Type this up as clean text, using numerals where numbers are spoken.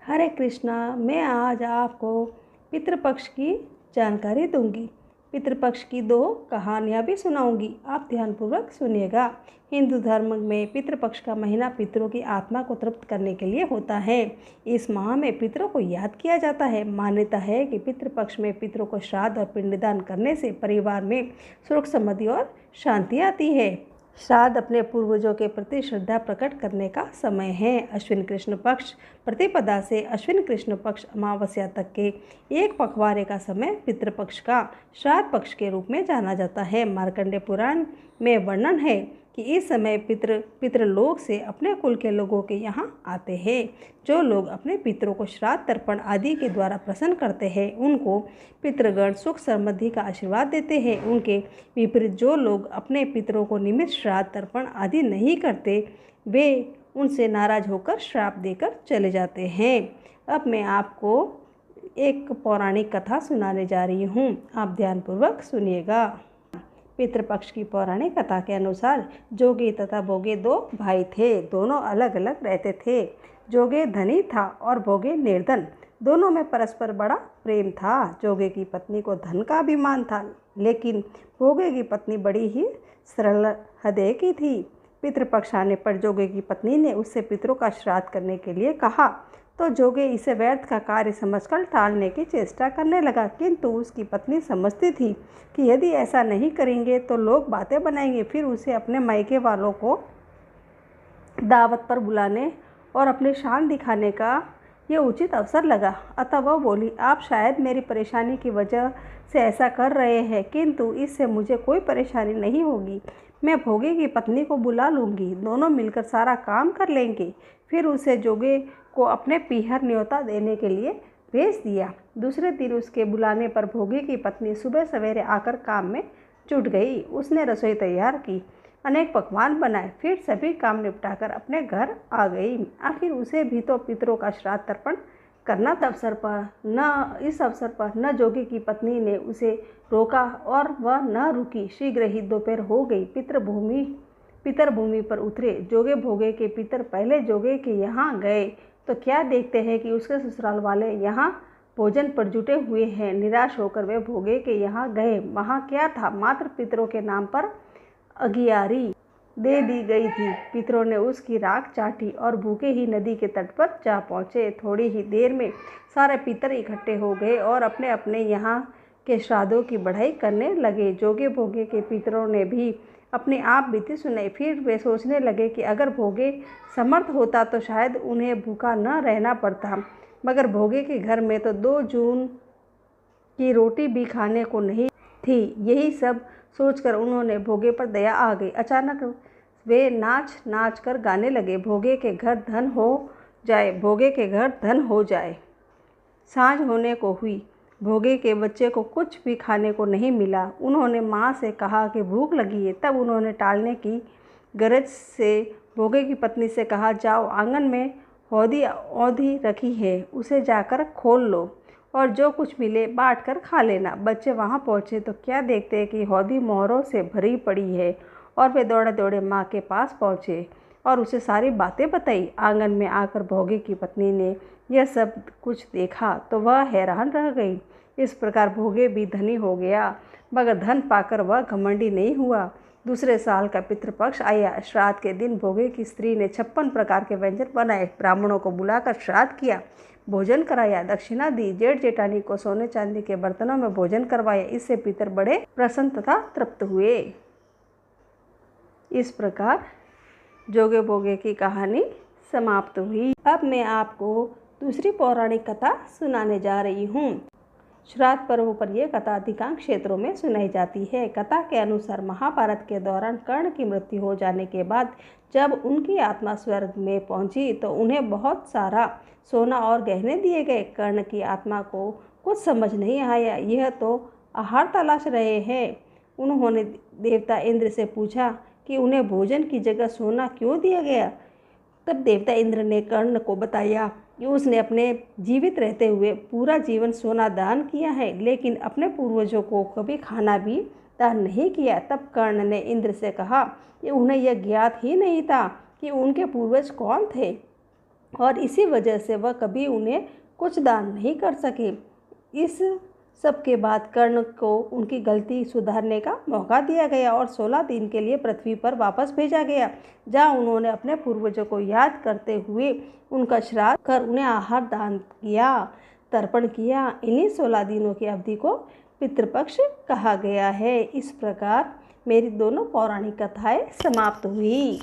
हरे कृष्णा, मैं आज आपको पितृपक्ष की जानकारी दूंगी। पितृपक्ष की 2 कहानियाँ भी सुनाऊंगी, आप ध्यानपूर्वक सुनिएगा। हिंदू धर्म में पितृपक्ष का महीना पितरों की आत्मा को तृप्त करने के लिए होता है। इस माह में पितरों को याद किया जाता है। मान्यता है कि पितृपक्ष में पितरों को श्राद्ध और पिंडदान करने से परिवार में सुख समृद्धि और शांति आती है। श्राद्ध अपने पूर्वजों के प्रति श्रद्धा प्रकट करने का समय है। अश्विन कृष्ण पक्ष प्रतिपदा से अश्विन कृष्ण पक्ष अमावस्या तक के एक पखवाड़े का समय पितृपक्ष का श्राद्ध पक्ष के रूप में जाना जाता है। मार्कंडेय पुराण में वर्णन है कि इस समय पितृलोक से अपने कुल के लोगों के यहाँ आते हैं। जो लोग अपने पितरों को श्राद्ध तर्पण आदि के द्वारा प्रसन्न करते हैं, उनको पितृगण सुख समृद्धि का आशीर्वाद देते हैं। उनके विपरीत जो लोग अपने पितरों को निमित्त श्राद्ध तर्पण आदि नहीं करते, वे उनसे नाराज होकर श्राप देकर चले जाते हैं। अब मैं आपको एक पौराणिक कथा सुनाने जा रही हूँ, आप ध्यानपूर्वक सुनिएगा। पितृपक्ष की पौराणिक कथा के अनुसार जोगे तथा भोगे 2 भाई थे। दोनों अलग अलग रहते थे। जोगे धनी था और भोगे निर्धन। दोनों में परस्पर बड़ा प्रेम था। जोगे की पत्नी को धन का अभिमान था, लेकिन भोगे की पत्नी बड़ी ही सरल हृदय की थी। पितृपक्ष आने पर जोगे की पत्नी ने उससे पितरों का श्राद्ध करने के लिए कहा, तो जोगे इसे व्यर्थ का कार्य समझकर टालने की चेष्टा करने लगा। किंतु उसकी पत्नी समझती थी कि यदि ऐसा नहीं करेंगे तो लोग बातें बनाएंगे। फिर उसे अपने मायके वालों को दावत पर बुलाने और अपनी शान दिखाने का यह उचित अवसर लगा। अतः वह बोली, आप शायद मेरी परेशानी की वजह से ऐसा कर रहे हैं, किंतु इससे मुझे कोई परेशानी नहीं होगी। मैं भोगे की पत्नी को बुला लूँगी, दोनों मिलकर सारा काम कर लेंगे। फिर उसे जोगे को अपने पीहर न्योता देने के लिए भेज दिया। दूसरे दिन उसके बुलाने पर भोगे की पत्नी सुबह सवेरे आकर काम में जुट गई। उसने रसोई तैयार की, अनेक पकवान बनाए, फिर सभी काम निपटाकर अपने घर आ गई। आखिर उसे भी तो पितरों का श्राद्ध तर्पण करना था। इस अवसर पर न जोगी की पत्नी ने उसे रोका और वह न रुकी। शीघ्र ही दोपहर हो गई। पितर भूमि पर उतरे। जोगे भोगे के पितर पहले जोगे के यहाँ गए तो क्या देखते हैं कि उसके ससुराल वाले यहाँ भोजन पर जुटे हुए हैं। निराश होकर वे भोगे के यहाँ गए। वहाँ क्या था, मात्र पितरों के नाम पर अगियारी दे दी गई थी। पितरों ने उसकी राख चाटी और भूखे ही नदी के तट पर जा पहुँचे। थोड़ी ही देर में सारे पितर इकट्ठे हो गए और अपने अपने यहाँ के श्राद्धों की बढ़ाई करने लगे। जोगे भोगे के पितरों ने भी अपने आप बीती सुनाई। फिर वे सोचने लगे कि अगर भोगे समर्थ होता तो शायद उन्हें भूखा न रहना पड़ता, मगर भोगे के घर में तो 2 जून की रोटी भी खाने को नहीं थी। यही सब सोचकर उन्होंने भोगे पर दया आ गई। अचानक वे नाच नाच कर गाने लगे, भोगे के घर धन हो जाए, भोगे के घर धन हो जाए। सांझ होने को हुई। भोगे के बच्चे को कुछ भी खाने को नहीं मिला। उन्होंने माँ से कहा कि भूख लगी है। तब उन्होंने टालने की गरज से भोगे की पत्नी से कहा, जाओ, आंगन में हौदी औंधी रखी है, उसे जाकर खोल लो और जो कुछ मिले बांट कर खा लेना। बच्चे वहाँ पहुँचे तो क्या देखते हैं कि हौदी मोहरों से भरी पड़ी है और वे दौड़े दौड़े माँ के पास पहुँचे और उसे सारी बातें बताई। आंगन में आकर भोगे की पत्नी ने यह सब कुछ देखा तो वह हैरान रह गई। इस प्रकार भोगे भी धनी हो गया, मगर धन पाकर वह घमंडी नहीं हुआ। दूसरे साल का पितृपक्ष आया। श्राद्ध के दिन भोगे की स्त्री ने 56 प्रकार के व्यंजन बनाए, ब्राह्मणों को बुलाकर श्राद्ध किया, भोजन कराया, दक्षिणा दी। जेठ जेठानी को सोने चांदी के बर्तनों में भोजन करवाया। इससे पितर बड़े प्रसन्न तथा तृप्त हुए। इस प्रकार जोगे भोगे की कहानी समाप्त हुई। अब मैं आपको दूसरी पौराणिक कथा सुनाने जा रही हूँ। श्राद्ध पर्व पर यह कथा अधिकांश क्षेत्रों में सुनाई जाती है। कथा के अनुसार महाभारत के दौरान कर्ण की मृत्यु हो जाने के बाद जब उनकी आत्मा स्वर्ग में पहुंची तो उन्हें बहुत सारा सोना और गहने दिए गए। कर्ण की आत्मा को कुछ समझ नहीं आया, यह तो आहार तलाश रहे हैं। उन्होंने देवता इंद्र से पूछा कि उन्हें भोजन की जगह सोना क्यों दिया गया। तब देवता इंद्र ने कर्ण को बताया कि उसने अपने जीवित रहते हुए पूरा जीवन सोना दान किया है, लेकिन अपने पूर्वजों को कभी खाना भी दान नहीं किया। तब कर्ण ने इंद्र से कहा कि उन्हें यह ज्ञात ही नहीं था कि उनके पूर्वज कौन थे और इसी वजह से वह कभी उन्हें कुछ दान नहीं कर सके। इस सब के बाद कर्ण को उनकी गलती सुधारने का मौका दिया गया और 16 दिन के लिए पृथ्वी पर वापस भेजा गया, जहां उन्होंने अपने पूर्वजों को याद करते हुए उनका श्राद्ध कर उन्हें आहार दान किया, तर्पण किया। इन्हीं 16 दिनों की अवधि को पितृपक्ष कहा गया है। इस प्रकार मेरी दोनों पौराणिक कथाएं समाप्त हुई।